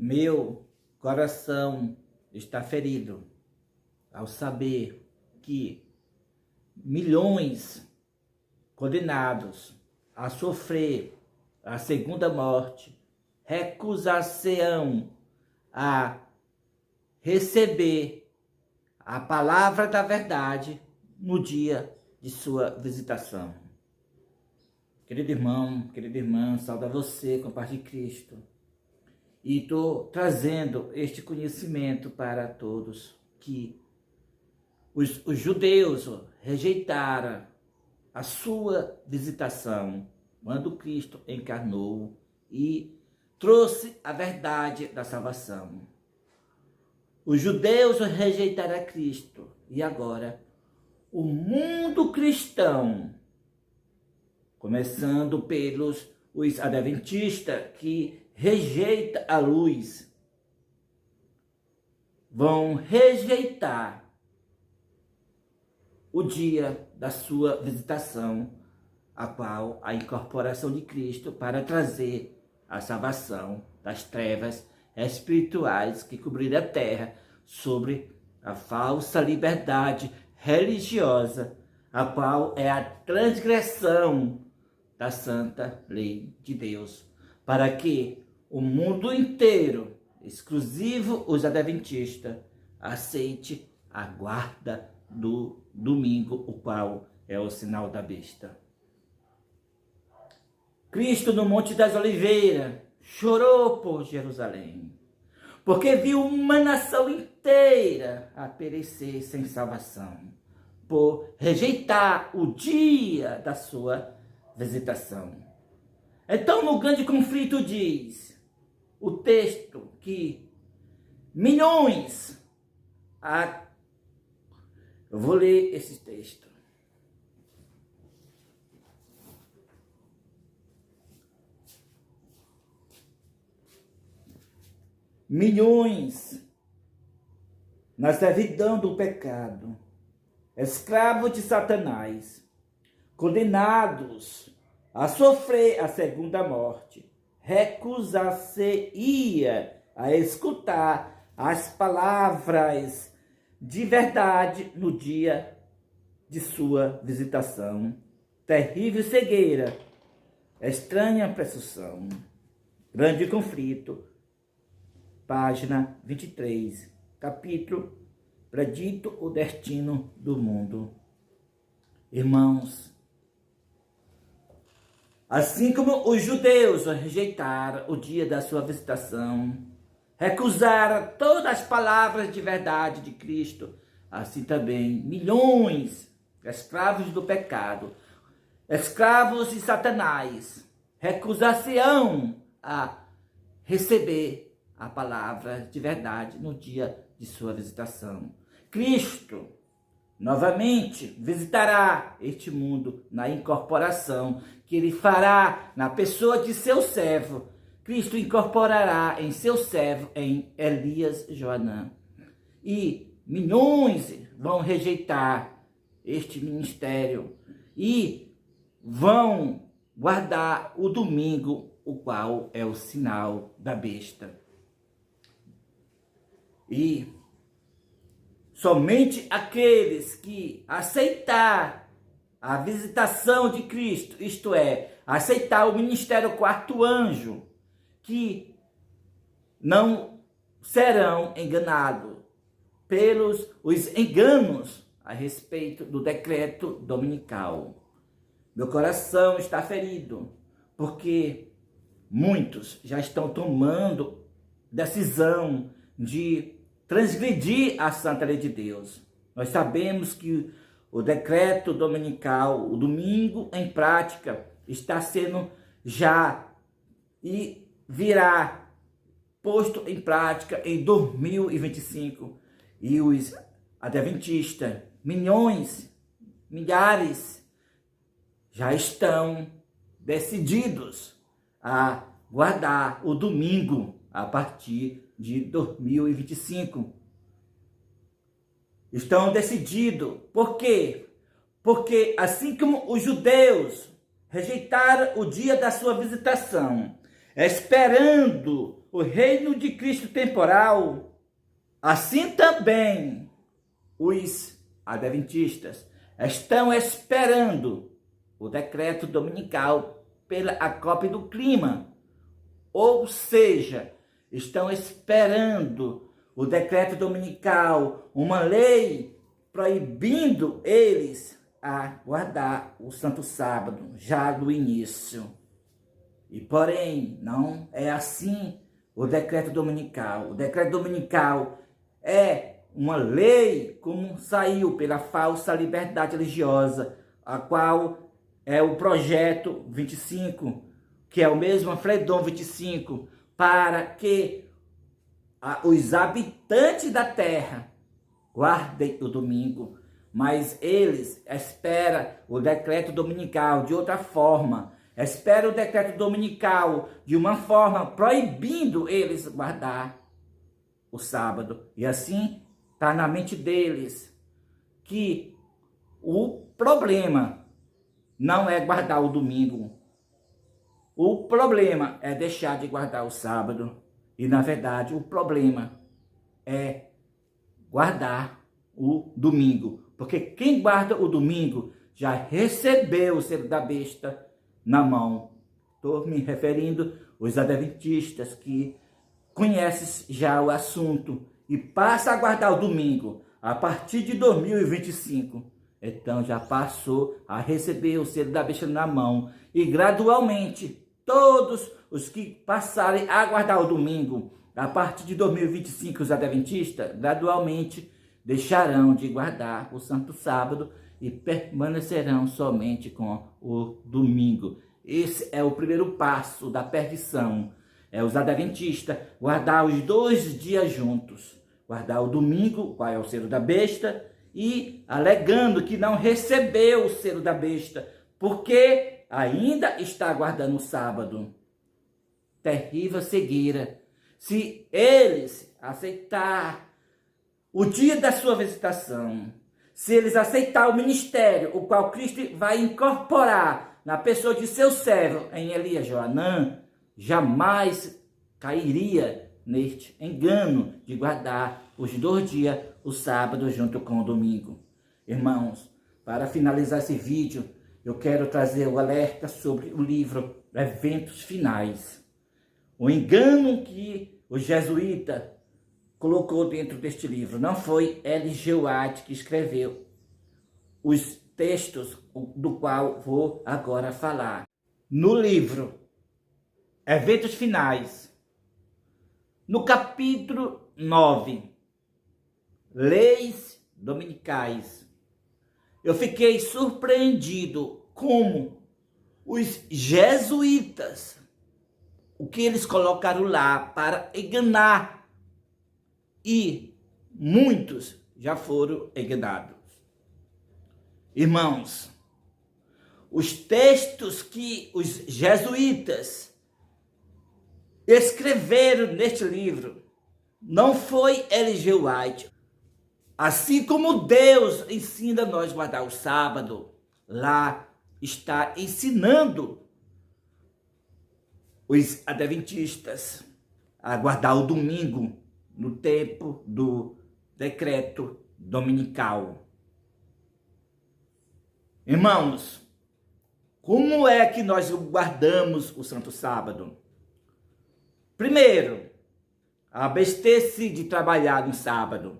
Meu coração está ferido ao saber que milhões condenados a sofrer a segunda morte recusar-se-ão a receber a palavra da verdade no dia de sua visitação. Querido irmão, querida irmã, saúde a você com a paz de Cristo. E estou trazendo este conhecimento para todos, que os judeus rejeitaram a sua visitação quando Cristo encarnou e trouxe a verdade da salvação. Os judeus rejeitaram a Cristo e agora o mundo cristão, começando pelos os adventistas que rejeita a luz, vão rejeitar o dia da sua visitação, a qual a incorporação de Cristo para trazer a salvação das trevas espirituais que cobriram a terra sobre a falsa liberdade religiosa, a qual é a transgressão da santa lei de Deus, para que o mundo inteiro, exclusivo os adventistas, aceite a guarda do domingo, o qual é o sinal da besta. Cristo no Monte das Oliveiras chorou por Jerusalém, porque viu uma nação inteira a perecer sem salvação, por rejeitar o dia da sua visitação. Então, no grande conflito diz o texto que milhões, eu vou ler esse texto. Milhões na servidão do pecado, escravos de Satanás, condenados a sofrer a segunda morte, recusar-se-ia a escutar as palavras de verdade no dia de sua visitação. Terrível cegueira, estranha presunção, grande conflito. Página 23, capítulo Predito o destino do mundo. Irmãos, assim como os judeus rejeitaram o dia da sua visitação, recusaram todas as palavras de verdade de Cristo, assim também milhões escravos do pecado, escravos de Satanás, recusar-se-ão a receber a palavra de verdade no dia de sua visitação. Cristo novamente visitará este mundo na incorporação que ele fará na pessoa de seu servo. Cristo incorporará em seu servo, em Elias Joanã. E milhões vão rejeitar este ministério e vão guardar o domingo, o qual é o sinal da besta. E somente aqueles que aceitar a visitação de Cristo, isto é, aceitar o ministério quarto anjo, que não serão enganados pelos os enganos a respeito do decreto dominical. Meu coração está ferido, porque muitos já estão tomando decisão de transgredir a santa lei de Deus. Nós sabemos que o decreto dominical, o domingo em prática, está sendo já e virá posto em prática em 2025. E os adventistas, milhões, milhares, já estão decididos a guardar o domingo a partir de 2025. Estão decididos. Por quê? Porque assim como os judeus rejeitaram o dia da sua visitação, esperando o reino de Cristo temporal, assim também os adventistas estão esperando o decreto dominical pela acópia do clima. Ou seja, estão esperando o decreto dominical, uma lei proibindo eles a guardar o Santo Sábado, já no início. E porém, não é assim o decreto dominical. O decreto dominical é uma lei como saiu pela falsa liberdade religiosa, a qual é o projeto 25, que é o mesmo Fredon 25, para que os habitantes da terra guardem o domingo, mas eles esperam o decreto dominical de outra forma, esperam o decreto dominical de uma forma proibindo eles guardar o sábado. E assim está na mente deles que o problema não é guardar o domingo, o problema é deixar de guardar o sábado. E na verdade o problema é guardar o domingo, porque quem guarda o domingo já recebeu o selo da besta na mão. Estou me referindo aos adventistas que conhecem já o assunto e passa a guardar o domingo a partir de 2025. Então já passou a receber o selo da besta na mão e gradualmente todos os que passarem a guardar o domingo a partir de 2025, os adventistas gradualmente deixarão de guardar o Santo Sábado e permanecerão somente com o domingo. Esse é o primeiro passo da perdição. É os adventistas guardar os 2 dias juntos. Guardar o domingo, qual é o selo da besta, e alegando que não recebeu o selo da besta, porque ainda está guardando o sábado. Terrível cegueira. Se eles aceitar o dia da sua visitação, se eles aceitar o ministério, o qual Cristo vai incorporar na pessoa de seu servo, em Elias Joanã, jamais cairia neste engano de guardar os 2 dias, o sábado junto com o domingo. Irmãos, para finalizar esse vídeo, eu quero trazer o alerta sobre o livro Eventos Finais. O engano que o jesuíta colocou dentro deste livro. Não foi L.G. White que escreveu os textos do qual vou agora falar. No livro Eventos Finais, no capítulo 9, Leis Dominicais, eu fiquei surpreendido como os jesuítas, o que eles colocaram lá para enganar, e muitos já foram enganados. Irmãos, os textos que os jesuítas escreveram neste livro não foi L.G. White. Assim como Deus ensina nós a guardar o sábado, lá está ensinando os adventistas a guardar o domingo no tempo do decreto dominical. Irmãos, como é que nós guardamos o Santo Sábado? Primeiro, abster-se de trabalhar no sábado.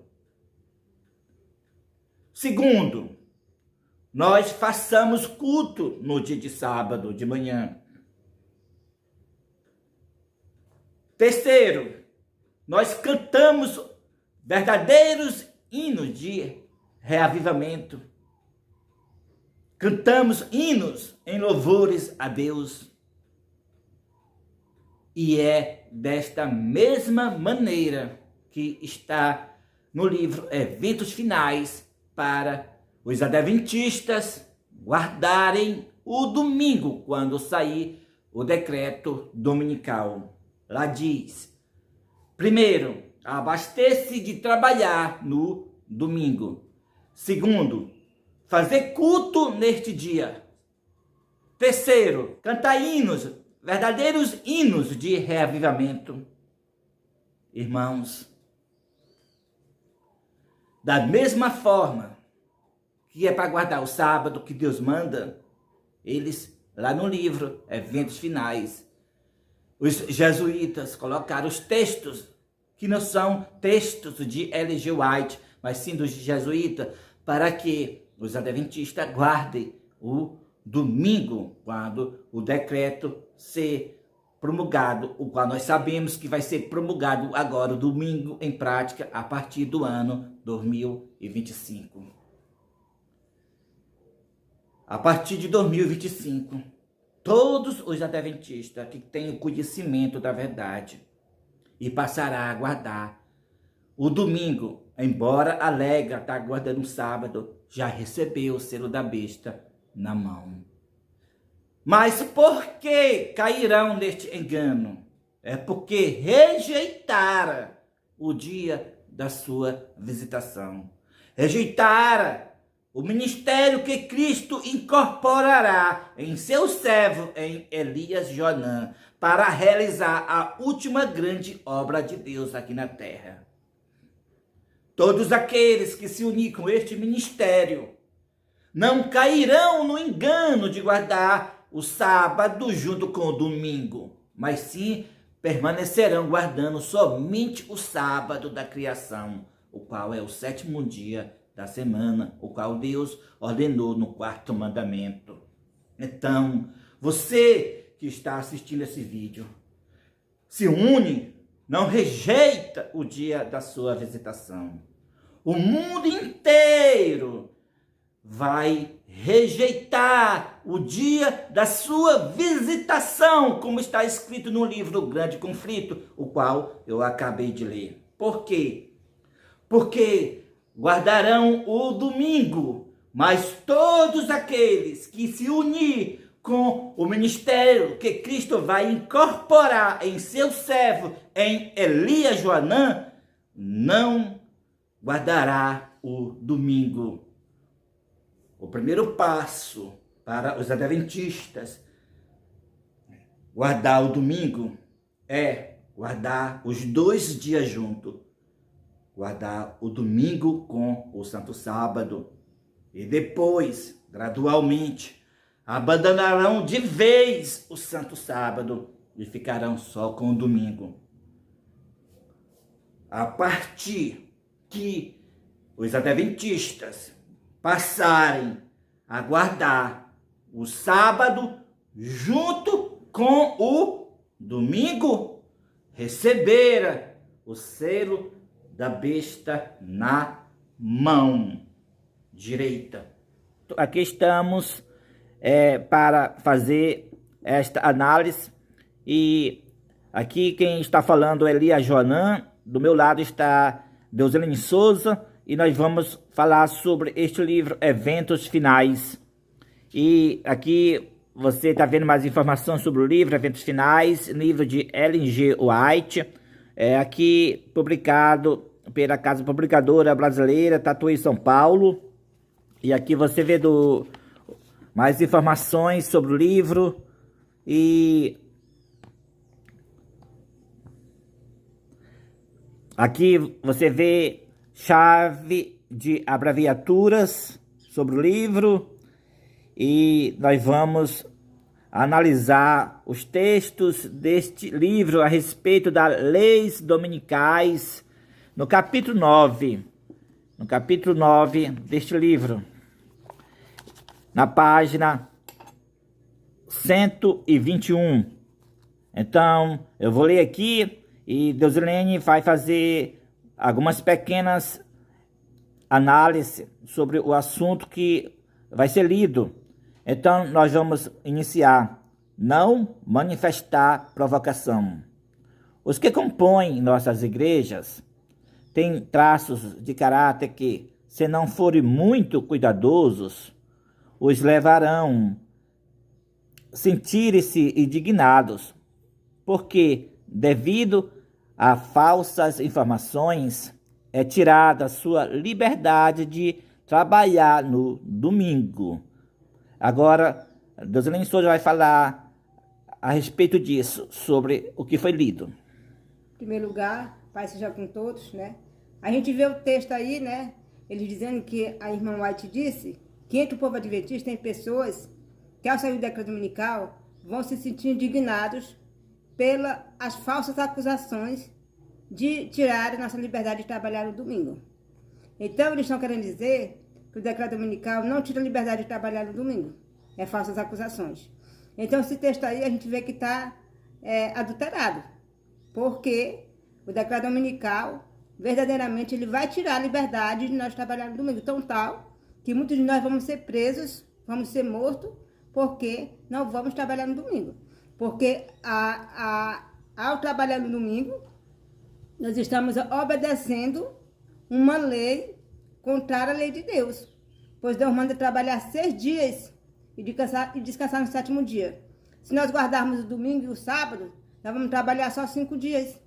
Segundo, nós façamos culto no dia de sábado de manhã. Terceiro, nós cantamos verdadeiros hinos de reavivamento. Cantamos hinos em louvores a Deus. E é desta mesma maneira que está no livro Eventos Finais para os adventistas guardarem o domingo quando sair o decreto dominical. Lá diz: primeiro, abastecer-se de trabalhar no domingo. Segundo, fazer culto neste dia. Terceiro, cantar hinos verdadeiros hinos de reavivamento. Irmãos, da mesma forma que é para guardar o sábado que Deus manda, eles, lá no livro Eventos Finais, os jesuítas colocaram os textos, que não são textos de Ellen G. White, mas sim dos jesuítas, para que os adventistas guardem o domingo, quando o decreto ser promulgado, o qual nós sabemos que vai ser promulgado agora, o domingo, em prática, a partir do ano 2025. A partir de 2025, todos os adventistas que têm o conhecimento da verdade e passará a guardar o domingo, embora alega estar guardando o sábado, já recebeu o selo da besta na mão. Mas por que cairão neste engano? É porque rejeitaram o dia da sua visitação. Rejeitaram o ministério que Cristo incorporará em seu servo, em Elias Joanã, para realizar a última grande obra de Deus aqui na terra. Todos aqueles que se unirem com este ministério não cairão no engano de guardar o sábado junto com o domingo, mas sim permanecerão guardando somente o sábado da criação, o qual é o sétimo dia da semana, o qual Deus ordenou no quarto mandamento. Então, você que está assistindo esse vídeo, se une, não rejeita o dia da sua visitação. O mundo inteiro vai rejeitar o dia da sua visitação, como está escrito no livro Grande Conflito, o qual eu acabei de ler. Por quê? Porque guardarão o domingo, mas todos aqueles que se unir com o ministério que Cristo vai incorporar em seu servo, em Elias Joanã, não guardará o domingo. O primeiro passo para os adventistas guardar o domingo é guardar os 2 dias juntos. Guardar o domingo com o santo sábado. E depois, gradualmente, abandonarão de vez o santo sábado e ficarão só com o domingo. A partir que os adventistas passarem a guardar o sábado junto com o domingo, receberá o selo da besta na mão direita. Aqui estamos para fazer esta análise, e aqui quem está falando é Elias Joanã, do meu lado está Deuselene Souza, e nós vamos falar sobre este livro, Eventos Finais. E aqui você está vendo mais informações sobre o livro, Eventos Finais, livro de Ellen G. White, aqui publicado pela Casa Publicadora Brasileira, Tatuí, São Paulo. E aqui você vê mais informações sobre o livro. E aqui você vê chave de abreviaturas sobre o livro, e nós vamos analisar os textos deste livro a respeito das leis dominicais no capítulo 9. No capítulo 9 deste livro, na página 121. Então, eu vou ler aqui e Deuselene vai fazer algumas pequenas análises sobre o assunto que vai ser lido. Então, nós vamos iniciar. Não manifestar provocação. Os que compõem nossas igrejas têm traços de caráter que, se não forem muito cuidadosos, os levarão a sentirem-se indignados, porque, devido a falsas informações, é tirada a sua liberdade de trabalhar no domingo. Agora, Deuselene Souza vai falar a respeito disso, sobre o que foi lido? Em primeiro lugar, Pai seja com todos, né? A gente vê o texto aí, né? Eles dizendo que a irmã White disse que entre o povo adventista tem pessoas que ao sair do decreto dominical vão se sentir indignados pelas falsas acusações de tirar a nossa liberdade de trabalhar no domingo. Então, eles estão querendo dizer que o decreto dominical não tira a liberdade de trabalhar no domingo. É falsas acusações. Então, esse texto aí, a gente vê que está adulterado. Porque o decreto dominical, verdadeiramente, ele vai tirar a liberdade de nós trabalhar no domingo. Tão tal que muitos de nós vamos ser presos, vamos ser mortos, porque não vamos trabalhar no domingo. Porque ao trabalhar no domingo, nós estamos obedecendo uma lei contrária à lei de Deus. Pois Deus manda trabalhar 6 dias e descansar no 7º dia. Se nós guardarmos o domingo e o sábado, nós vamos trabalhar só 5 dias.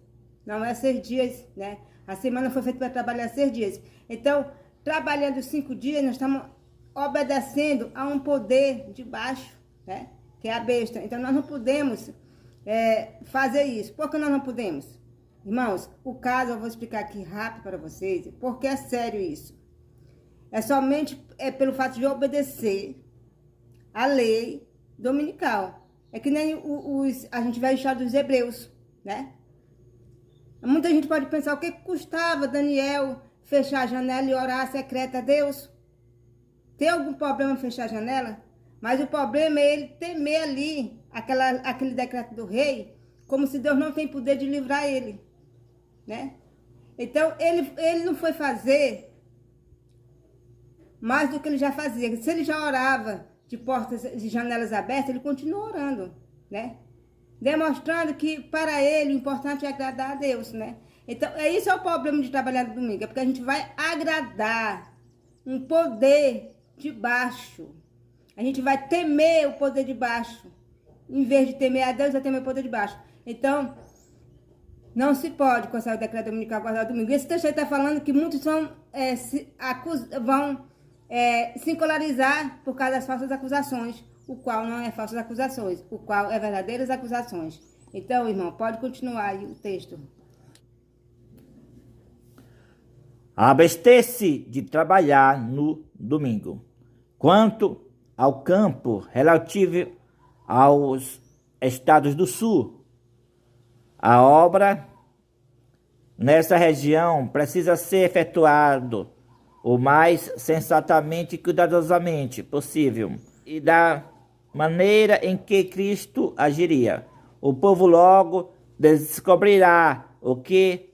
Não é 6 dias, né? A semana foi feita para trabalhar 6 dias. Então, trabalhando 5 dias, nós estamos obedecendo a um poder de baixo, né? Que é a besta. Então, nós não podemos fazer isso. Por que nós não podemos? Irmãos, o caso eu vou explicar aqui rápido para vocês, porque é sério isso. É somente pelo fato de obedecer a lei dominical. É que nem a gente vai achar dos Hebreus, né? Muita gente pode pensar, o que custava Daniel fechar a janela e orar secreta a Deus? Tem algum problema fechar a janela? Mas o problema é ele temer ali aquele decreto do rei, como se Deus não tem poder de livrar ele, né? Então, ele não foi fazer mais do que ele já fazia. Se ele já orava de portas e janelas abertas, ele continua orando, né? Demonstrando que para ele o importante é agradar a Deus, né? Então, isso é o problema de trabalhar no domingo, é porque a gente vai agradar um poder de baixo. A gente vai temer o poder de baixo. Em vez de temer a Deus, vai temer o poder de baixo. Então, não se pode, com o decreto dominical, guardar o domingo. Esse texto aí está falando que muitos vão se encolarizar por causa das falsas acusações, o qual não é falsas acusações, o qual é verdadeiras acusações. Então, irmão, pode continuar aí o texto. Abster-se de trabalhar no domingo. Quanto ao campo relativo aos estados do sul, a obra nessa região precisa ser efetuado o mais sensatamente e cuidadosamente possível e da maneira em que Cristo agiria. O povo logo descobrirá o que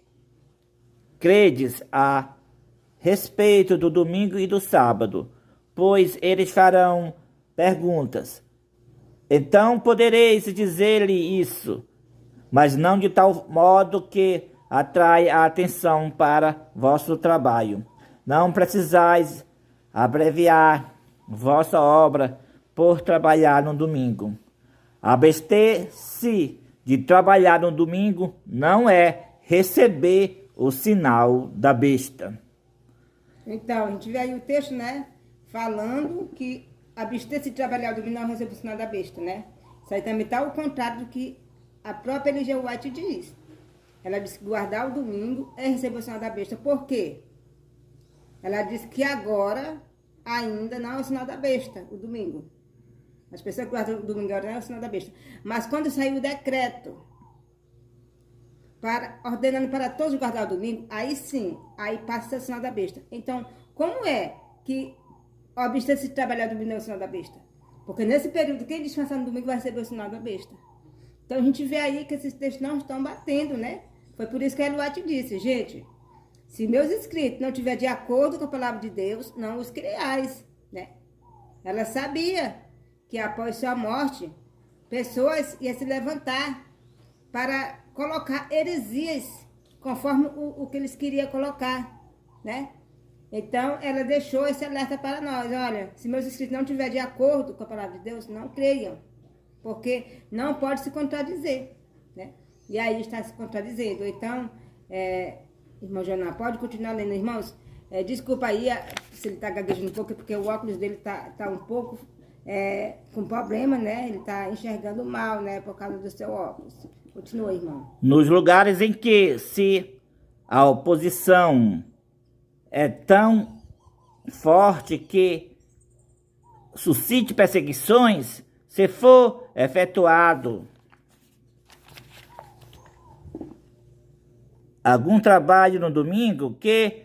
credes a respeito do domingo e do sábado, pois eles farão perguntas. Então podereis dizer-lhe isso, mas não de tal modo que atrai a atenção para vosso trabalho. Não precisais abreviar vossa obra por trabalhar no domingo. Abster-se de trabalhar no domingo não é receber o sinal da besta. Então, a gente vê aí o texto, né? Falando que abster-se de trabalhar no domingo não é receber o sinal da besta, né? Isso aí também está ao contrário do que a própria Ellen White diz. Ela diz que guardar o domingo é receber o sinal da besta. Por quê? Ela diz que agora ainda não é o sinal da besta, o domingo. As pessoas que guardam o domingo agora não é o sinal da besta. Mas quando saiu o decreto ordenando para todos guardar o domingo, aí sim, aí passa a ser o sinal da besta. Então, como é que o abster-se de trabalhar no domingo é o sinal da besta? Porque nesse período, quem descansar no domingo vai receber o sinal da besta. Então, a gente vê aí que esses textos não estão batendo, né? Foi por isso que a Ellen White disse, gente, se meus escritos não estiverem de acordo com a palavra de Deus, não os criais, né? Ela sabia que após sua morte, pessoas iam se levantar para colocar heresias, conforme o que eles queriam colocar, né? Então, ela deixou esse alerta para nós. Olha, se meus escritos não estiverem de acordo com a palavra de Deus, não creiam, porque não pode se contradizer, né? E aí está se contradizendo. Então, irmão Joná, pode continuar lendo, irmãos. Desculpa aí se ele está gaguejando um pouco, porque o óculos dele está um pouco com problema, né? Ele está enxergando mal, né? Por causa do seu óculos. Continua, irmão. Nos lugares em que se a oposição é tão forte que suscite perseguições, se for efetuado algum trabalho no domingo, que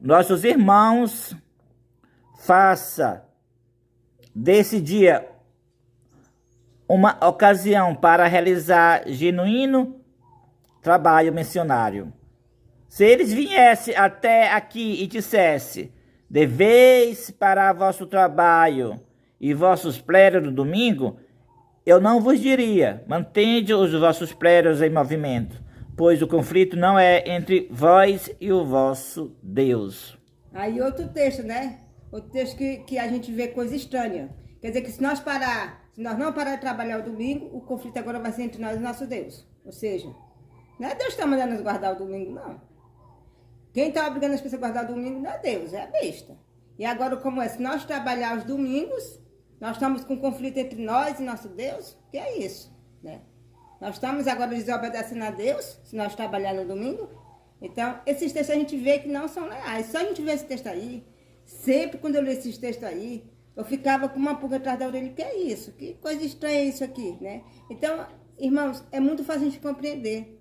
nossos irmãos faça desse dia uma ocasião para realizar genuíno trabalho missionário. Se eles viessem até aqui e dissessem: deveis parar vosso trabalho e vossos prédios no domingo, eu não vos diria: mantende os vossos prédios em movimento, pois o conflito não é entre vós e o vosso Deus. Aí outro texto, né? Outro texto que a gente vê coisa estranha. Quer dizer que se nós não parar de trabalhar o domingo, o conflito agora vai ser entre nós e o nosso Deus. Ou seja, não é Deus que está mandando nos guardar o domingo, não. Quem está obrigando as pessoas a guardar o domingo não é Deus, é a besta. E agora como é? Se nós trabalhar os domingos, nós estamos com conflito entre nós e nosso Deus? Que é isso, né? Nós estamos agora desobedecendo a Deus, se nós trabalhar no domingo. Então, esses textos a gente vê que não são reais. Só a gente vê esse texto aí, sempre quando eu li esses textos aí, eu ficava com uma pulga atrás da orelha. Que é isso? Que coisa estranha é isso aqui, né? Então, irmãos, é muito fácil a gente compreender,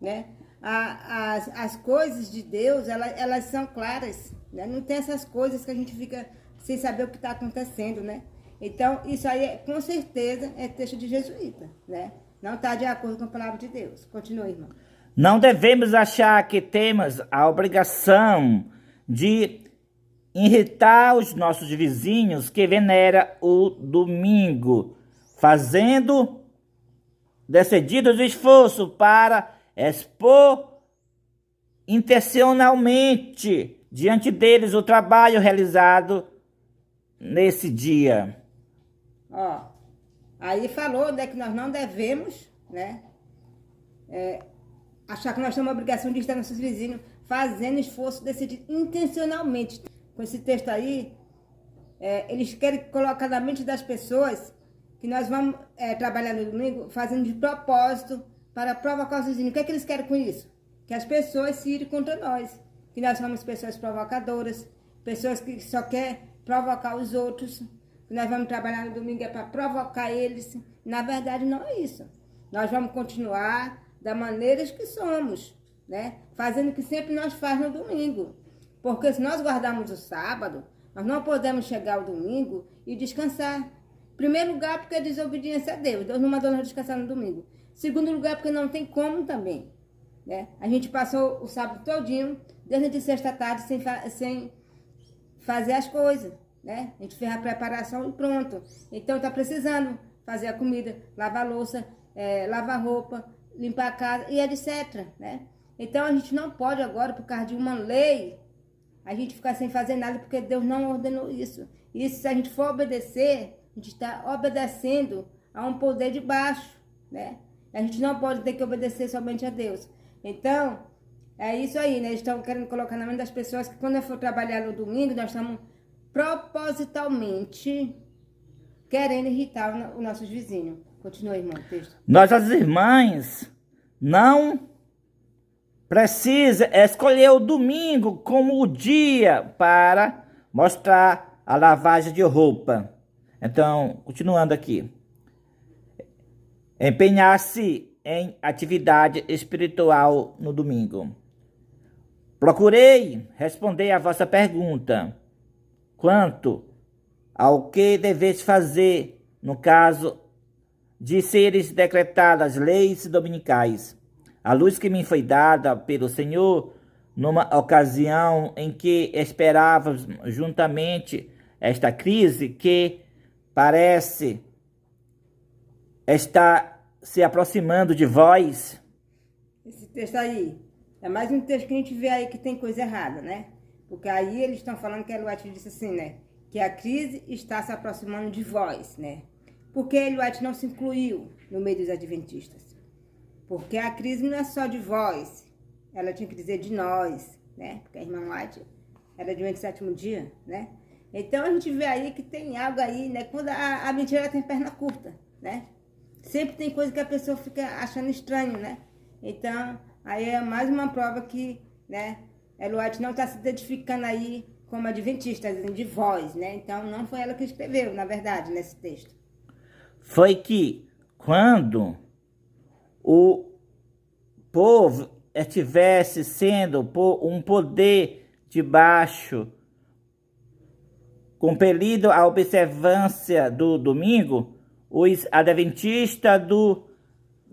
né? As coisas de Deus, elas são claras, né? Não tem essas coisas que a gente fica sem saber o que está acontecendo, né? Então, isso aí, com certeza, é texto de jesuíta, né? Não está de acordo com a palavra de Deus. Continua, irmão. Não devemos achar que temos a obrigação de irritar os nossos vizinhos que veneram o domingo, fazendo decididos esforço para expor intencionalmente diante deles o trabalho realizado nesse dia. Ó, aí falou, né, que nós não devemos, né, achar que nós temos a obrigação de estar nossos vizinhos fazendo esforço decidido intencionalmente. Com esse texto aí, eles querem colocar na mente das pessoas que nós vamos trabalhar no domingo fazendo de propósito para provocar os vizinhos. O que é que eles querem com isso? Que as pessoas se irem contra nós. Que nós somos pessoas provocadoras, pessoas que só querem provocar os outros. Que nós vamos trabalhar no domingo é para provocar eles. Na verdade, não é isso. Nós vamos continuar da maneira que somos, né? Fazendo o que sempre nós fazemos no domingo. Porque se nós guardarmos o sábado, nós não podemos chegar ao domingo e descansar. Em primeiro lugar, porque é desobediência a Deus. Deus não mandou nós descansar no domingo. Segundo lugar, porque não tem como também, né? A gente passou o sábado todinho, desde sexta à tarde, sem fazer as coisas, né? A gente fez a preparação e pronto. Então, está precisando fazer a comida, lavar a louça, lavar roupa, limpar a casa e etc, né? Então, a gente não pode agora, por causa de uma lei, a gente ficar sem fazer nada, porque Deus não ordenou isso. E se a gente for obedecer, a gente está obedecendo a um poder de baixo, né? A gente não pode ter que obedecer somente a Deus. Então, é isso aí, né? Eles estão querendo colocar na mente das pessoas que quando eu for trabalhar no domingo, nós estamos propositalmente querendo irritar os nossos vizinhos. Continua, irmão, o texto. Nós, as irmãs, não precisa escolher o domingo como o dia para mostrar a lavagem de roupa. Então, continuando aqui. Empenhar-se em atividade espiritual no domingo. Procurei responder a vossa pergunta quanto ao que deveis fazer no caso de seres decretadas leis dominicais. A luz que me foi dada pelo Senhor numa ocasião em que esperávamos juntamente esta crise que parece estar se aproximando de vós. Esse texto aí é mais um texto que a gente vê aí que tem coisa errada, né? Porque aí eles estão falando que a White disse assim, né? Que a crise está se aproximando de vós, né? Por que a White não se incluiu no meio dos adventistas? Porque a crise não é só de vós, ela tinha que dizer de nós, né? Porque a irmã White era adventista do sétimo dia, né? Então a gente vê aí que tem algo aí, né? Quando a mentira tem perna curta, né? Sempre tem coisa que a pessoa fica achando estranho, né? Então, aí é mais uma prova que, né, Ellen White não está se identificando aí como adventista, de voz, né? Então não foi ela que escreveu, na verdade, nesse texto. Foi que quando o povo estivesse sendo por um poder debaixo, compelido à observância do domingo, os adventistas do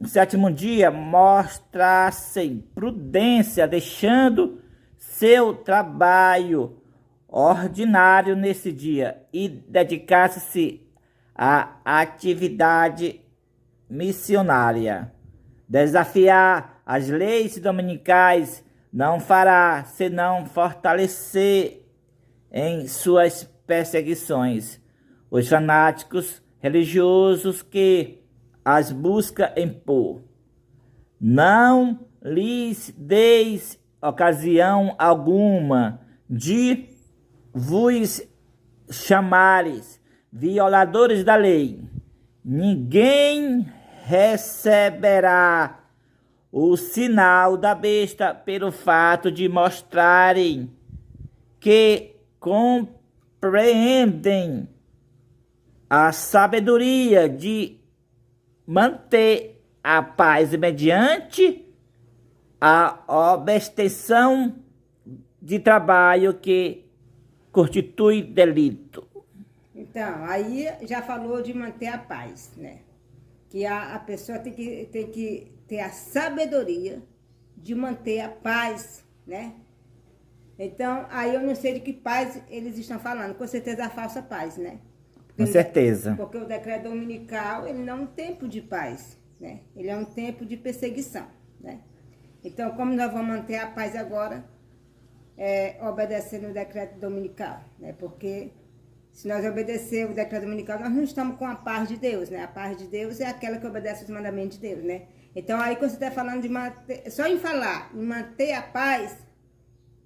sétimo dia mostrassem prudência, deixando seu trabalho ordinário nesse dia e dedicasse-se à atividade missionária. Desafiar as leis dominicais não fará senão fortalecer em suas perseguições os fanáticos religiosos que as busca impor. Não lhes deis ocasião alguma de vos chamares violadores da lei. Ninguém receberá o sinal da besta pelo fato de mostrarem que compreendem a sabedoria de manter a paz mediante a obstenção de trabalho que constitui delito. Então, aí já falou de manter a paz, né? Que a pessoa tem que ter a sabedoria de manter a paz, né? Então, aí eu não sei de que paz eles estão falando, com certeza a falsa paz, né? Com certeza. Porque o decreto dominical, ele não é um tempo de paz, né? Ele é um tempo de perseguição, né? Então, como nós vamos manter a paz agora, obedecendo o decreto dominical, né? Porque se nós obedecer o decreto dominical, nós não estamos com a paz de Deus, né? A paz de Deus é aquela que obedece os mandamentos de Deus, né? Então, aí quando você está falando de manter, só em falar em manter a paz,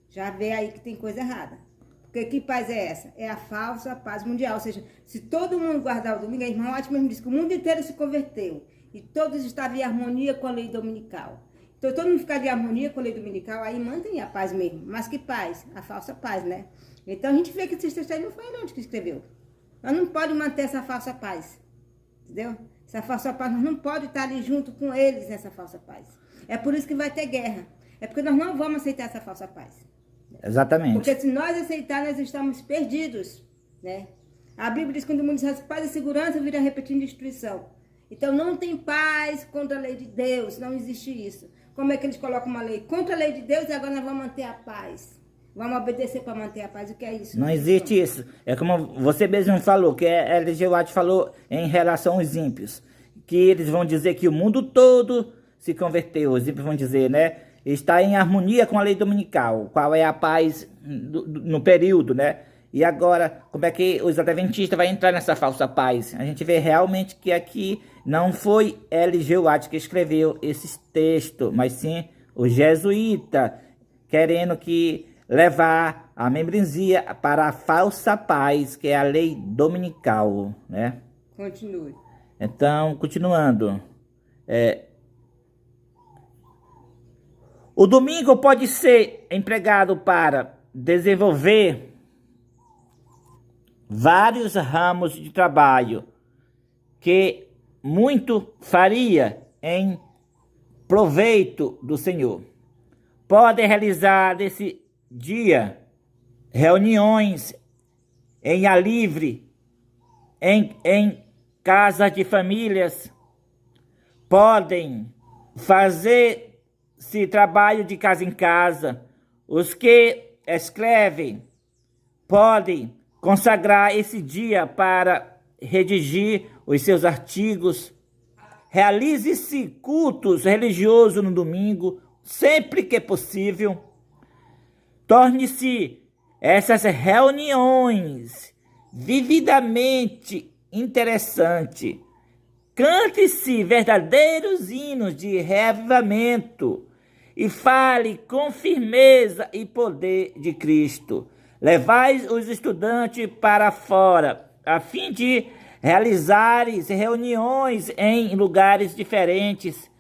já vê aí que tem coisa errada. Porque que paz é essa? É a falsa paz mundial. Ou seja, se todo mundo guardar o domingo, a irmã White mesmo disse que o mundo inteiro se converteu. E todos estavam em harmonia com a lei dominical. Então, todo mundo ficar em harmonia com a lei dominical, aí mantém a paz mesmo. Mas que paz? A falsa paz, né? Então, a gente vê que esses textos aí não foi onde que escreveu. Nós não podemos manter essa falsa paz. Entendeu? Essa falsa paz, nós não podemos estar ali junto com eles nessa falsa paz. É por isso que vai ter guerra. É porque nós não vamos aceitar essa falsa paz. Exatamente. Porque se nós aceitar, nós estamos perdidos, né? A Bíblia diz que quando o mundo diz paz e segurança, vira repetindo destruição. Então não tem paz contra a lei de Deus, não existe isso. Como é que eles colocam uma lei contra a lei de Deus e agora nós vamos manter a paz? Vamos obedecer para manter a paz, o que é isso? Não existe isso. É como você mesmo falou, que a Ellen White falou em relação aos ímpios, que eles vão dizer que o mundo todo se converteu. Os ímpios vão dizer, né? Está em harmonia com a lei dominical, qual é a paz no período, né? E agora, como é que os adventistas vão entrar nessa falsa paz? A gente vê realmente que aqui não foi Ellen White que escreveu esses textos, mas sim o jesuíta, querendo que levar a membresia para a falsa paz, que é a lei dominical, né? Continue. Então, continuando. O domingo pode ser empregado para desenvolver vários ramos de trabalho que muito faria em proveito do Senhor. Pode realizar nesse dia reuniões em ar livre, em casas de famílias. Podem fazer-se trabalho de casa em casa. Os que escrevem podem consagrar esse dia para redigir os seus artigos. Realize-se cultos religiosos no domingo, sempre que possível. Torne-se essas reuniões vividamente interessantes. Cante-se verdadeiros hinos de reavivamento e fale com firmeza e poder de Cristo. Levai os estudantes para fora, a fim de realizares reuniões em lugares diferentes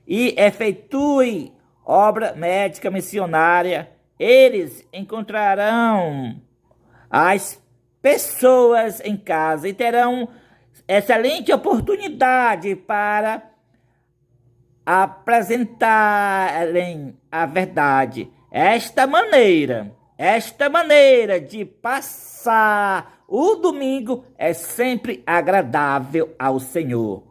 e efetue obra médica missionária. Eles encontrarão as pessoas em casa e terão excelente oportunidade para apresentarem a verdade. Esta maneira de passar o domingo é sempre agradável ao Senhor.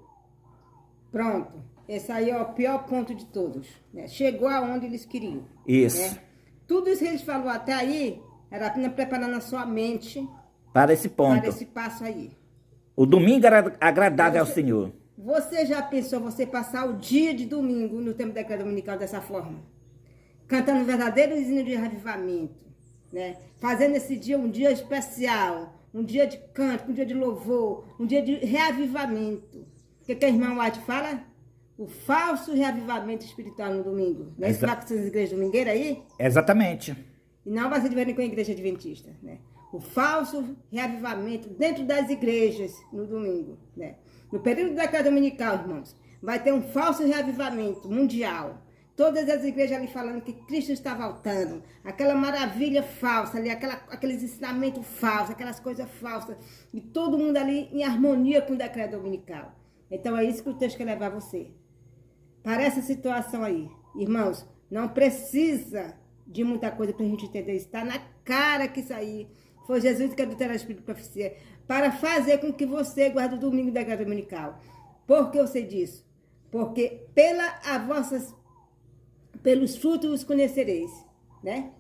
Pronto. Esse aí é o pior ponto de todos, né? Chegou aonde eles queriam. Isso. Né? Tudo isso que eles falaram até aí era apenas preparando a sua mente para esse ponto. Para esse passo aí. O domingo era agradável ao Senhor. Você já pensou você passar o dia de domingo no tempo da decreto dominical dessa forma? Cantando verdadeiros hinos de revivamento, né? Fazendo esse dia um dia especial, um dia de canto, um dia de louvor, um dia de reavivamento. O que a irmã White fala? O falso reavivamento espiritual no domingo. Não é isso que vai com essas igrejas domingueiras aí? Exatamente. E não vai ser diferente com a igreja adventista, né? O falso reavivamento dentro das igrejas no domingo, né? No período da decreto dominical, irmãos, vai ter um falso reavivamento mundial. Todas as igrejas ali falando que Cristo está voltando. Aquela maravilha falsa ali, aqueles ensinamentos falsos, aquelas coisas falsas. E todo mundo ali em harmonia com o decreto dominical. Então é isso que o texto quer levar você. Para essa situação aí. Irmãos, não precisa de muita coisa para a gente entender isso. Está na cara que isso aí foi Jesus que adulterou o espírito de profecia. Para fazer com que você guarde o domingo da decreto dominical. Por que eu sei disso? Porque pelos frutos os conhecereis, né?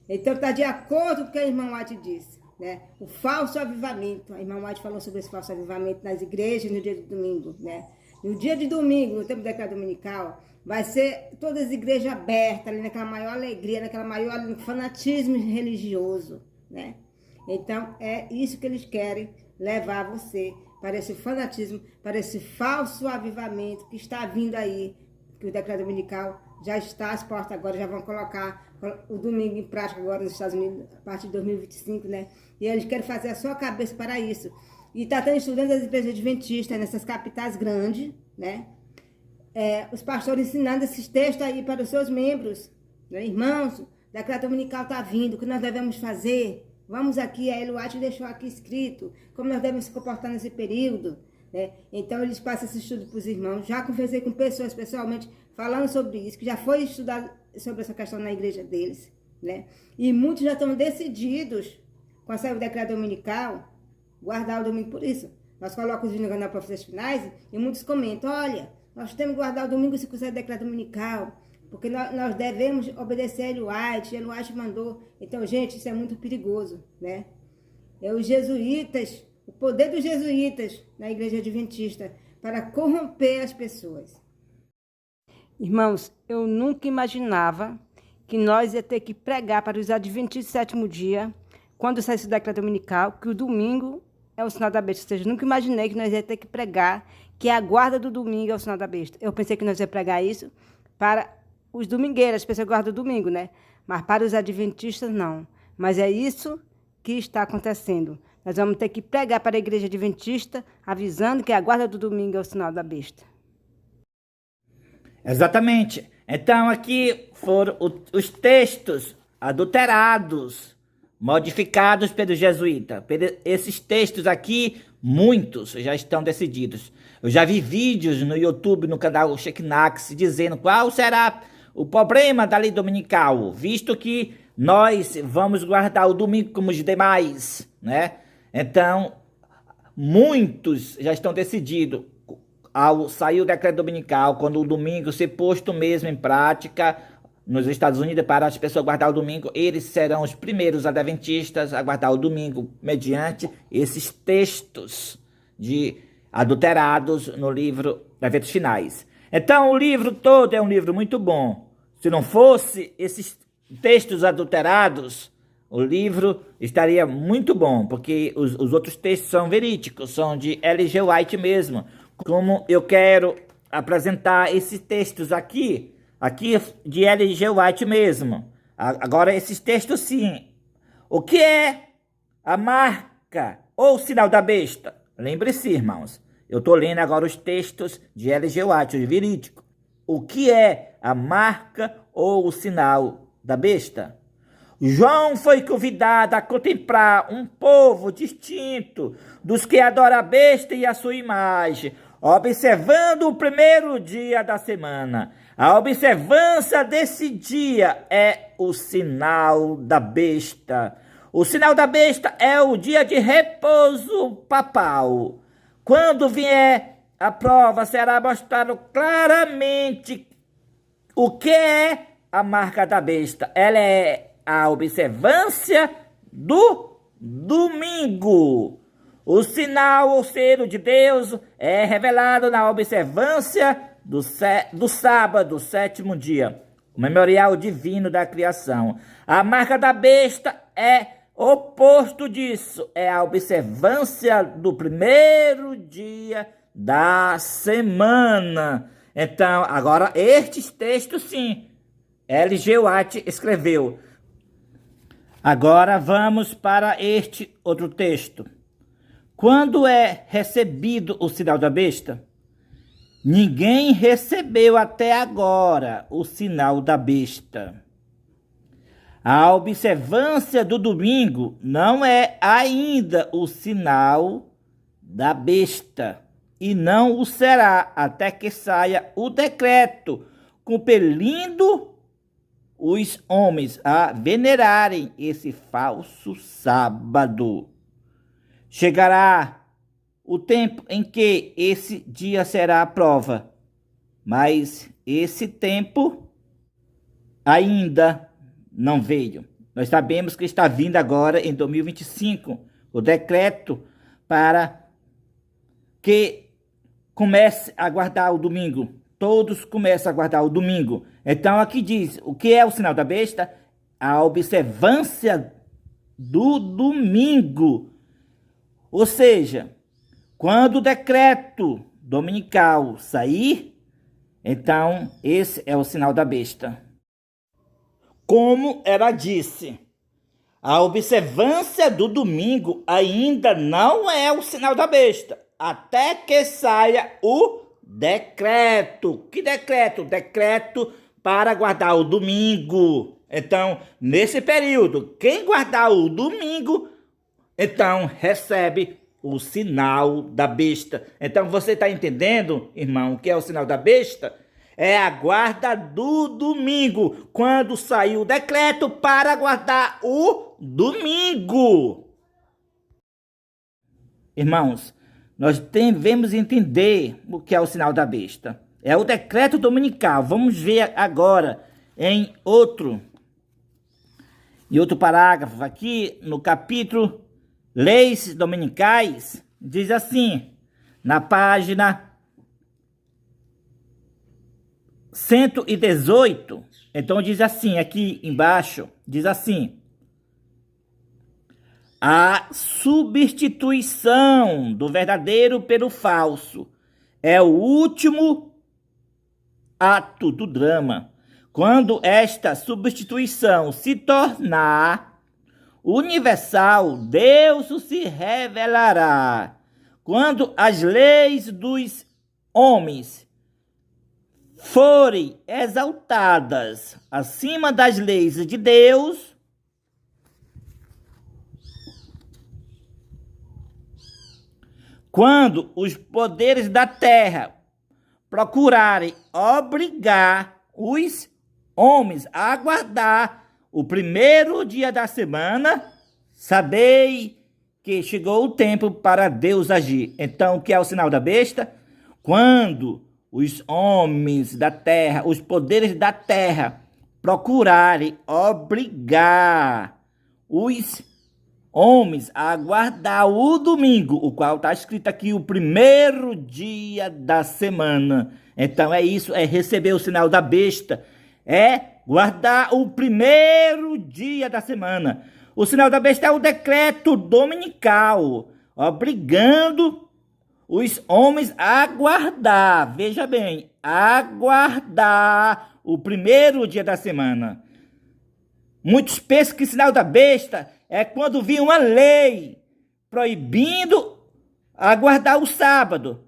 Então está de acordo com o que a irmã White disse, né? O falso avivamento. A irmã White falou sobre esse falso avivamento nas igrejas no dia de domingo, né? No dia de domingo, no tempo da decreto dominical, vai ser todas as igrejas abertas, ali naquela maior alegria, naquela maior fanatismo religioso, né? Então é isso que eles querem levar você para esse fanatismo, para esse falso avivamento que está vindo aí, que o decreto dominical já está às portas agora, já vão colocar o domingo em prática agora nos Estados Unidos, a partir de 2025, né? E eles querem fazer a sua cabeça para isso. E está tendo estudantes das igrejas adventistas nessas capitais grandes, né? Os pastores ensinando esses textos aí para os seus membros, né? Irmãos, o decreto dominical está vindo, o que nós devemos fazer? Vamos aqui, a Eluate deixou aqui escrito, como nós devemos se comportar nesse período, né? Então eles passam esse estudo para os irmãos. Já conversei com pessoas pessoalmente falando sobre isso, que já foi estudado sobre essa questão na igreja deles, né? E muitos já estão decididos, com a saída do decreto dominical, guardar o domingo por isso. Nós colocamos os vídeos no canal Profecias Finais e muitos comentam, olha, nós temos que guardar o domingo se quiser o decreto dominical, porque nós devemos obedecer a Ellen White mandou. Então, gente, isso é muito perigoso, né? Os jesuítas, o poder dos jesuítas na igreja adventista para corromper as pessoas. Irmãos, eu nunca imaginava que nós ia ter que pregar para os adventistas do sétimo dia, quando saísse o decreto dominical, que o domingo é o sinal da besta. Ou seja, nunca imaginei que nós ia ter que pregar que a guarda do domingo é o sinal da besta. Eu pensei que nós ia pregar isso para os domingueiros, as pessoas que guardam o domingo, né? Mas para os adventistas, não. Mas é isso que está acontecendo. Nós vamos ter que pregar para a igreja adventista, avisando que a guarda do domingo é o sinal da besta. Exatamente. Então aqui foram os textos adulterados, modificados pelos jesuítas. Esses textos aqui, muitos já estão decididos. Eu já vi vídeos no YouTube, no canal Shekinah, dizendo qual será o problema da lei dominical, visto que nós vamos guardar o domingo como os demais, né? Então, muitos já estão decididos. Ao sair o decreto dominical, quando o domingo ser posto mesmo em prática nos Estados Unidos para as pessoas guardar o domingo, eles serão os primeiros adventistas a guardar o domingo mediante esses textos adulterados no livro Eventos Finais. Então o livro todo é um livro muito bom. Se não fosse esses textos adulterados, o livro estaria muito bom, porque os outros textos são verídicos, são de L.G. White mesmo. Como eu quero apresentar esses textos aqui de L.G. White mesmo. Agora, esses textos, sim, O que é a marca ou sinal da besta? Lembre-se, irmãos, eu estou lendo agora os textos de L.G. White, os verídicos. O que é a marca ou o sinal da besta? João foi convidado a contemplar um povo distinto dos que adoram a besta e a sua imagem, observando o primeiro dia da semana. A observância desse dia é o sinal da besta. O sinal da besta é o dia de repouso papal. Quando vier a prova, será mostrado claramente o que é a marca da besta. Ela é a observância do domingo. O sinal ou selo de Deus é revelado na observância do sábado, sétimo dia, o memorial divino da criação. A marca da besta é oposto disso, é a observância do primeiro dia da semana. Então, agora, estes textos, sim, L.G. White escreveu. Agora, vamos para este outro texto. Quando é recebido o sinal da besta? Ninguém recebeu até agora o sinal da besta. A observância do domingo não é ainda o sinal da besta, e não o será até que saia o decreto compelindo os homens a venerarem esse falso sábado. Chegará o tempo em que esse dia será a prova, mas esse tempo ainda não veio. Nós sabemos que está vindo agora em 2025 o decreto para que comece a guardar o domingo. Todos começam a guardar o domingo. Então aqui diz, o que é o sinal da besta? A observância do domingo. Ou seja, quando o decreto dominical sair, então esse é o sinal da besta. Como ela disse, a observância do domingo ainda não é o sinal da besta, até que saia o decreto. Que decreto? Decreto para guardar o domingo. Então, nesse período, quem guardar o domingo, então recebe o sinal da besta. Então, você está entendendo, irmão, o que é o sinal da besta? É a guarda do domingo, quando saiu o decreto para guardar o domingo. Irmãos, nós devemos entender o que é o sinal da besta. É o decreto dominical. Vamos ver agora em outro parágrafo, aqui no capítulo Leis Dominicais, diz assim, na página 118, então diz assim, aqui embaixo, diz assim: a substituição do verdadeiro pelo falso é o último ato do drama. Quando esta substituição se tornar universal, Deus se revelará. Quando as leis dos homens forem exaltadas acima das leis de Deus, quando os poderes da terra procurarem obrigar os homens a guardar o primeiro dia da semana, sabei que chegou o tempo para Deus agir. Então, o que é o sinal da besta? Quando os homens da terra, os poderes da terra, procurarem obrigar os homens a guardar o domingo, o qual está escrito aqui, o primeiro dia da semana. Então é isso, é receber o sinal da besta, é guardar o primeiro dia da semana. O sinal da besta é o decreto dominical, obrigando os homens a guardar, veja bem, aguardar o primeiro dia da semana. Muitos pensam que o sinal da besta é quando vinha uma lei proibindo a guardar o sábado.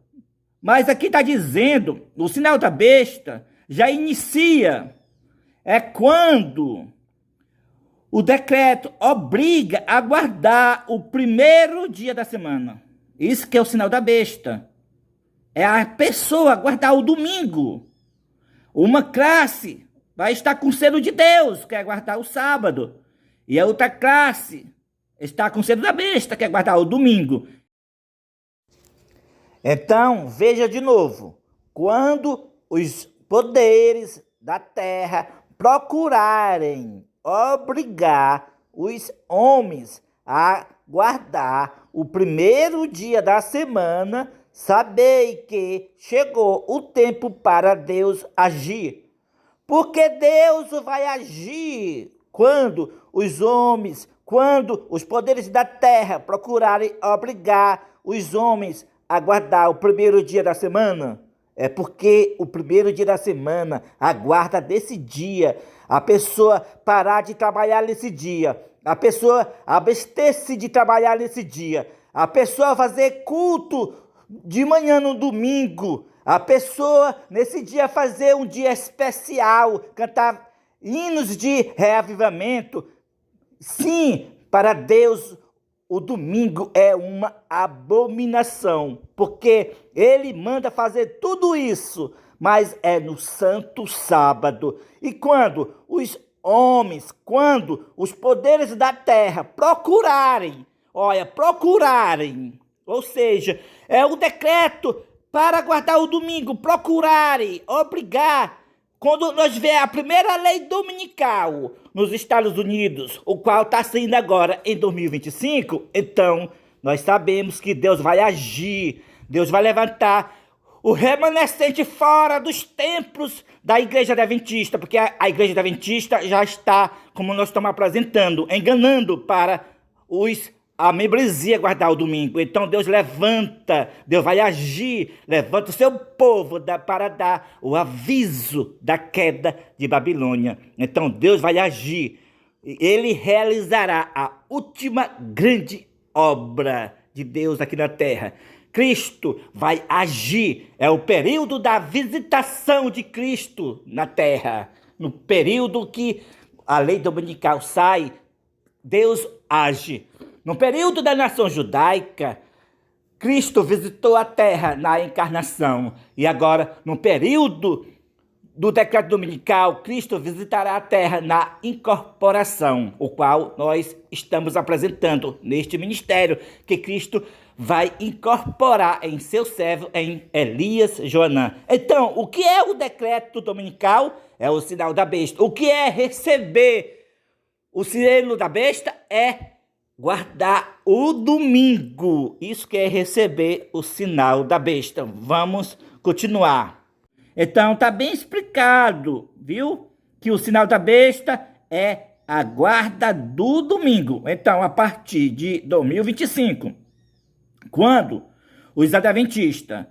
Mas aqui está dizendo, o sinal da besta já inicia. É quando o decreto obriga a guardar o primeiro dia da semana. Isso que é o sinal da besta. É a pessoa guardar o domingo. Uma classe vai estar com o selo de Deus, que é guardar o sábado. E a outra classe está com o selo da besta, que é guardar o domingo. Então, veja de novo. Quando os poderes da terra procurarem obrigar os homens a guardar o primeiro dia da semana, sabei que chegou o tempo para Deus agir. Porque Deus vai agir quando os homens, quando os poderes da terra procurarem obrigar os homens a guardar o primeiro dia da semana. É porque o primeiro dia da semana, a guarda desse dia, a pessoa parar de trabalhar nesse dia, a pessoa abster-se de trabalhar nesse dia, a pessoa fazer culto de manhã no domingo, a pessoa nesse dia fazer um dia especial, cantar hinos de reavivamento. Sim, para Deus o domingo é uma abominação, porque ele manda fazer tudo isso, mas é no santo sábado. E quando os homens, quando os poderes da terra procurarem, ou seja, é o decreto para guardar o domingo, procurarem, obrigar. Quando nós vemos a primeira lei dominical nos Estados Unidos, o qual está saindo agora em 2025, então nós sabemos que Deus vai agir, Deus vai levantar o remanescente fora dos templos da Igreja Adventista, porque a Igreja Adventista já está, como nós estamos apresentando, enganando para a membresia guardar o domingo. Então Deus levanta, Deus vai agir, levanta o seu povo para dar o aviso da queda de Babilônia. Então Deus vai agir, ele realizará a última grande obra de Deus aqui na terra. Cristo vai agir, é o período da visitação de Cristo na terra. No período que a lei dominical sai, Deus age. No período da nação judaica, Cristo visitou a terra na encarnação. E agora, no período do decreto dominical, Cristo visitará a terra na incorporação, o qual nós estamos apresentando neste ministério, que Cristo vai incorporar em seu servo, em Elias Joanã. Então, o que é o decreto dominical? É o sinal da besta. O que é receber o selo da besta? É guardar o domingo. Isso que é receber o sinal da besta. Vamos continuar. Então, está bem explicado, viu? Que o sinal da besta é a guarda do domingo. Então, a partir de 2025, quando os adventistas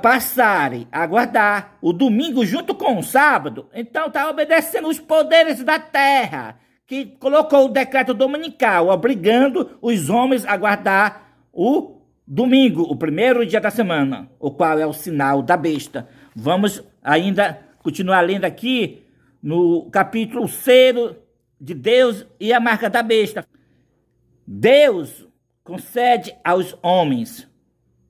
passarem a guardar o domingo junto com o sábado, então está obedecendo os poderes da terra, que colocou o decreto dominical, obrigando os homens a guardar o domingo, o primeiro dia da semana, o qual é o sinal da besta. Vamos ainda continuar lendo aqui no capítulo 6 de Deus e a marca da besta. Deus concede aos homens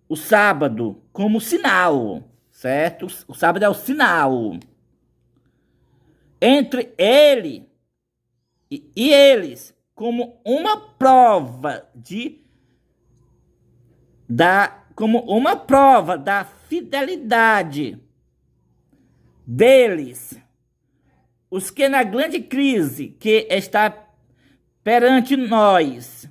o sábado como sinal, certo? O sábado é o sinal. Entre ele e eles, como uma prova da fidelidade deles, os que na grande crise que está perante nós,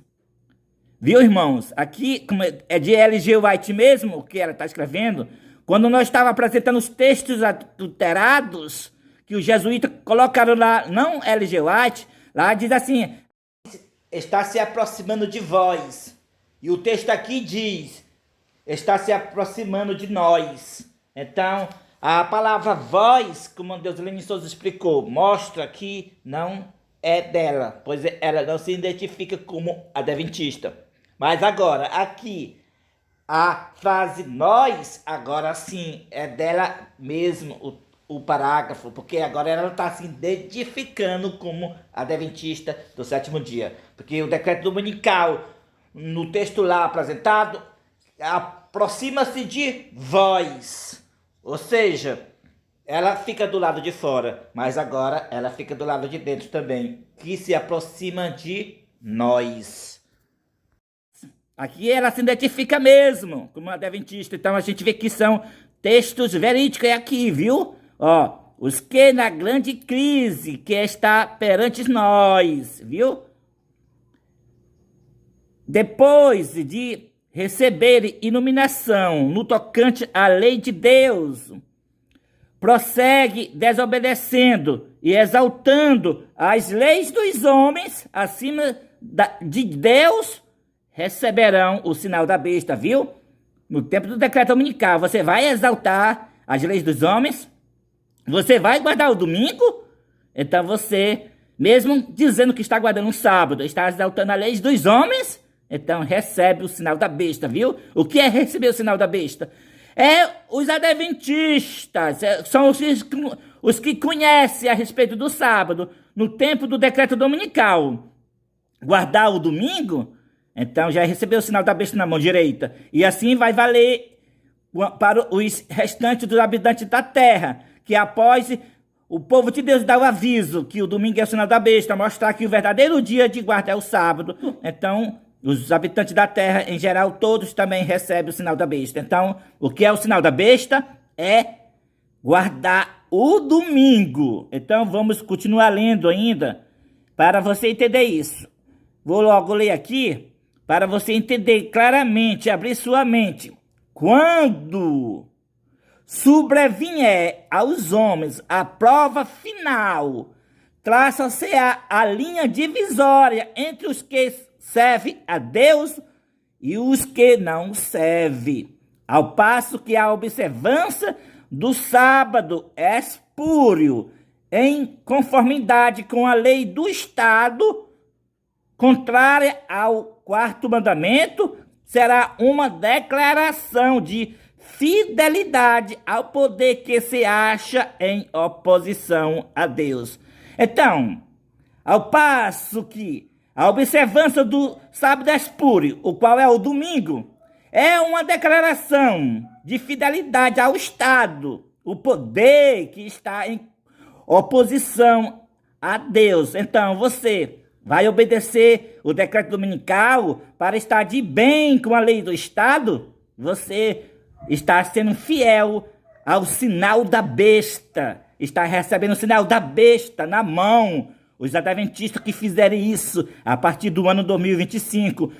viu, irmãos? Aqui é de L.G. White mesmo, que ela está escrevendo, quando nós estávamos apresentando os textos adulterados que os jesuítas colocaram lá, não L.G. White, lá diz assim, está se aproximando de vós. E o texto aqui diz, está se aproximando de nós. Então, a palavra vós, como Deus Lene Souza explicou, mostra que não é dela, pois ela não se identifica como adventista. Mas agora, aqui, a frase nós, agora sim, é dela mesmo, o parágrafo, porque agora ela está se identificando como adventista do sétimo dia. Porque o decreto dominical, no texto lá apresentado, aproxima-se de vós. Ou seja, ela fica do lado de fora, mas agora ela fica do lado de dentro também, que se aproxima de nós. Aqui ela se identifica mesmo como adventista, então a gente vê que são textos verídicos aqui, viu? Ó, os que na grande crise que está perante nós, viu? Depois de receber iluminação no tocante à lei de Deus, prossegue desobedecendo e exaltando as leis dos homens acima de Deus, receberão o sinal da besta, viu? No tempo do decreto dominical, você vai exaltar as leis dos homens, você vai guardar o domingo, então você, mesmo dizendo que está guardando um sábado, está exaltando as leis dos homens, então recebe o sinal da besta, viu? O que é receber o sinal da besta? É os adventistas, são os que conhecem a respeito do sábado, no tempo do decreto dominical. Guardar o domingo, então já recebeu o sinal da besta na mão direita. E assim vai valer para os restantes dos habitantes da terra, que após o povo de Deus dar o aviso que o domingo é o sinal da besta, mostrar que o verdadeiro dia de guarda é o sábado, então os habitantes da terra, em geral, todos também recebem o sinal da besta. Então, o que é o sinal da besta? É guardar o domingo. Então, vamos continuar lendo ainda, para você entender isso. Vou logo ler aqui, para você entender claramente, abrir sua mente. Quando sobrevier aos homens a prova final, traça-se a linha divisória entre os que serve a Deus e os que não servem. Ao passo que a observância do sábado é espúrio, em conformidade com a lei do Estado, contrária ao quarto mandamento, será uma declaração de fidelidade ao poder que se acha em oposição a Deus. Então, ao passo que a observância do sábado espúrio, o qual é o domingo, é uma declaração de fidelidade ao Estado, o poder que está em oposição a Deus. Então, você vai obedecer o decreto dominical para estar de bem com a lei do Estado? Você está sendo fiel ao sinal da besta, está recebendo o sinal da besta na mão. Os adventistas que fizerem isso a partir do ano 2025,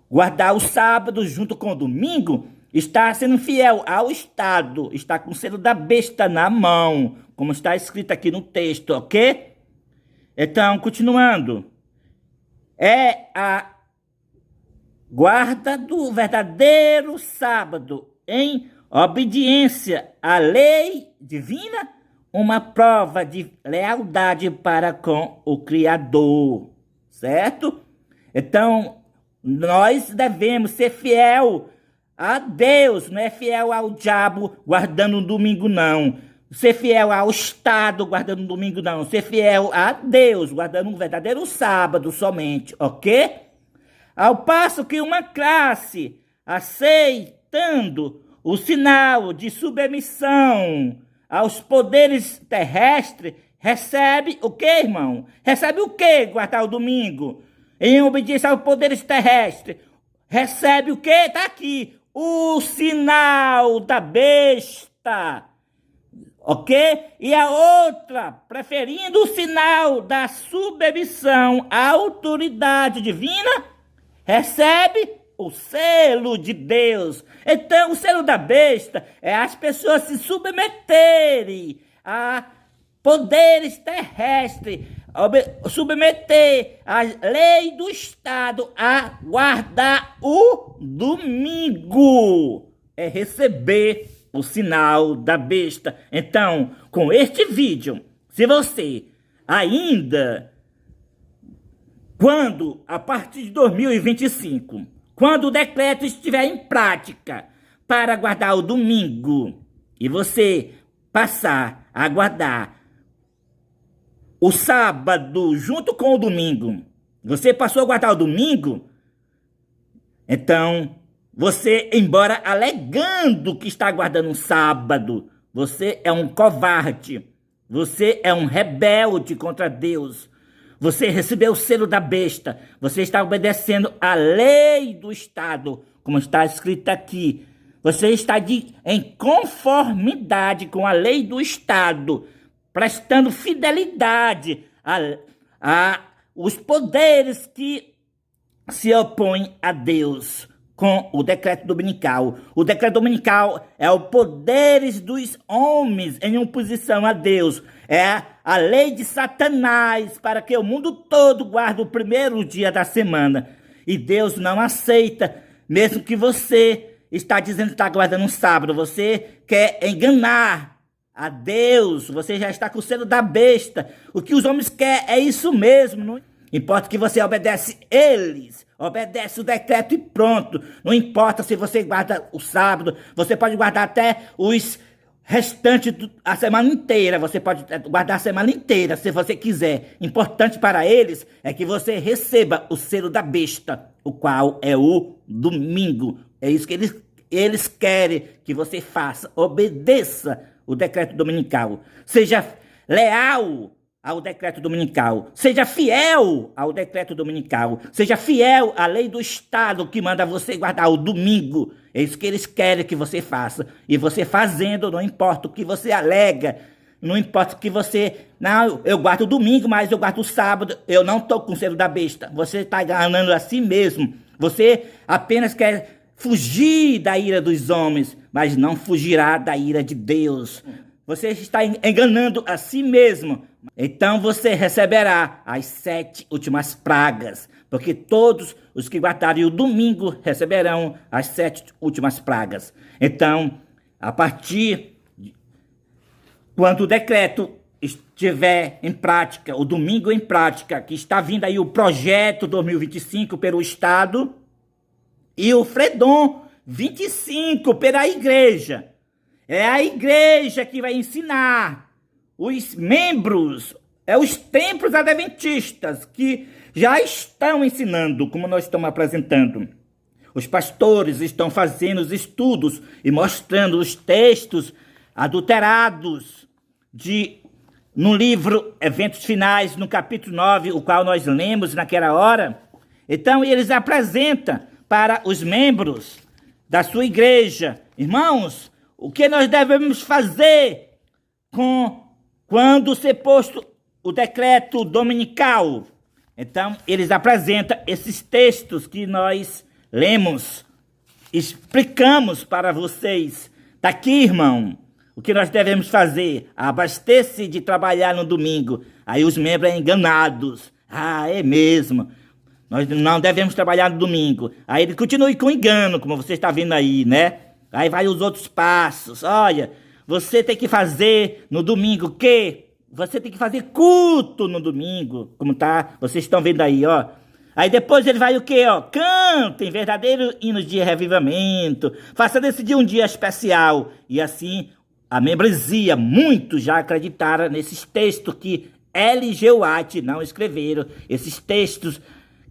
guardar o sábado junto com o domingo, está sendo fiel ao Estado, está com o selo da besta na mão, como está escrito aqui no texto, ok? Então, continuando. É a guarda do verdadeiro sábado em obediência à lei divina, uma prova de lealdade para com o Criador, certo? Então, nós devemos ser fiel a Deus, não é fiel ao diabo guardando um domingo, não. Ser fiel ao Estado guardando um domingo, não. Ser fiel a Deus guardando um verdadeiro sábado somente, ok? Ao passo que uma classe aceitando o sinal de submissão aos poderes terrestres, recebe o quê, irmão? Recebe o quê, guardar o domingo? Em obediência aos poderes terrestres. Recebe o quê? Tá aqui. O sinal da besta. Ok? E a outra, preferindo o sinal da submissão à autoridade divina, recebe o selo de Deus. Então, o selo da besta é as pessoas se submeterem a poderes terrestres, submeter a lei do Estado a guardar o domingo. É receber o sinal da besta. Então, com este vídeo, se você ainda quando, a partir de 2025, quando o decreto estiver em prática para guardar o domingo e você passar a guardar o sábado junto com o domingo, você passou a guardar o domingo, então você, embora alegando que está guardando um sábado, você é um covarde, você é um rebelde contra Deus. Você recebeu o selo da besta, você está obedecendo à lei do Estado, como está escrito aqui. Você está em conformidade com a lei do Estado, prestando fidelidade a os poderes que se opõem a Deus com o decreto dominical. O decreto dominical é o poderes dos homens em oposição a Deus. É a lei de Satanás para que o mundo todo guarde o primeiro dia da semana. E Deus não aceita, mesmo que você está dizendo que está guardando um sábado. Você quer enganar a Deus, você já está com o selo da besta. O que os homens querem é isso mesmo. Não importa que você obedece eles, obedece o decreto e pronto. Não importa se você guarda o sábado, você pode guardar até os restantes a semana inteira. Você pode guardar a semana inteira, se você quiser. Importante para eles é que você receba o selo da besta, o qual é o domingo. É isso que eles querem que você faça. Obedeça o decreto dominical. Seja leal ao decreto dominical. Seja fiel ao decreto dominical. Seja fiel à lei do Estado que manda você guardar o domingo. É isso que eles querem que você faça. E você fazendo, não importa o que você alega, não importa o que você... Não, eu guardo o domingo, mas eu guardo o sábado. Eu não estou com o selo da besta. Você está enganando a si mesmo. Você apenas quer fugir da ira dos homens, mas não fugirá da ira de Deus. Você está enganando a si mesmo. Então você receberá as 7 últimas pragas, porque todos os que guardarem o domingo receberão as 7 últimas pragas. Então, a partir quando o decreto estiver em prática, o domingo em prática, que está vindo aí o projeto 2025 pelo Estado e o Fredon 25 pela igreja. É a igreja que vai ensinar os membros, os templos adventistas que já estão ensinando, como nós estamos apresentando. Os pastores estão fazendo os estudos e mostrando os textos adulterados no livro Eventos Finais, no capítulo 9, o qual nós lemos naquela hora. Então, eles apresentam para os membros da sua igreja, irmãos, o que nós devemos fazer quando ser posto o decreto dominical. Então, eles apresentam esses textos que nós lemos, explicamos para vocês. Tá aqui, irmão, o que nós devemos fazer? Abastecer de trabalhar no domingo. Aí os membros são enganados. Ah, é mesmo. Nós não devemos trabalhar no domingo. Aí ele continua com engano, como você está vendo aí, né? Aí vai os outros passos. Olha, você tem que fazer no domingo o quê? Você tem que fazer culto no domingo, como tá? Vocês estão vendo aí, ó. Aí depois ele vai o quê, ó? Cantem verdadeiros hinos de revivamento. Faça desse dia um dia especial. E assim, a membresia, muitos já acreditaram nesses textos que L.G. White não escreveram. Esses textos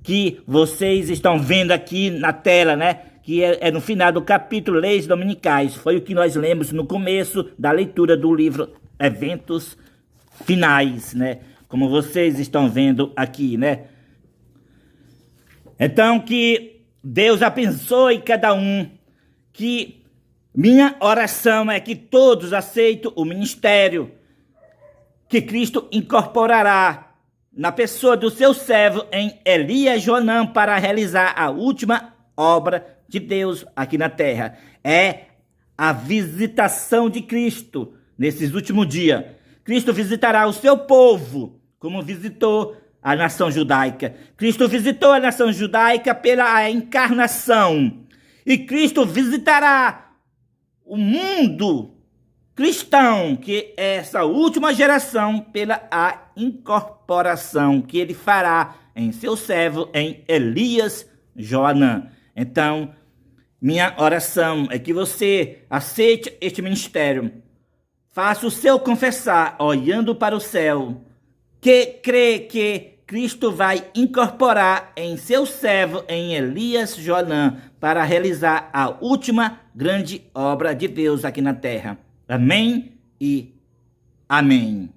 que vocês estão vendo aqui na tela, né? Que é no final do capítulo Leis Dominicais. Foi o que nós lemos no começo da leitura do livro Eventos Finais, né? Como vocês estão vendo aqui, né? Então, que Deus abençoe cada um. Que minha oração é que todos aceitem o ministério que Cristo incorporará na pessoa do seu servo em Elias Joanã para realizar a última obra de Deus aqui na terra. É a visitação de Cristo nesses últimos dias. Cristo visitará o seu povo, como visitou a nação judaica. Cristo visitou a nação judaica pela encarnação. E Cristo visitará o mundo cristão, que é essa última geração, pela a incorporação que ele fará em seu servo, em Elias Joanã. Então, minha oração é que você aceite este ministério, faça o seu confessar, olhando para o céu, que crê que Cristo vai incorporar em seu servo, em Elias Joanã, para realizar a última grande obra de Deus aqui na terra. Amém e amém.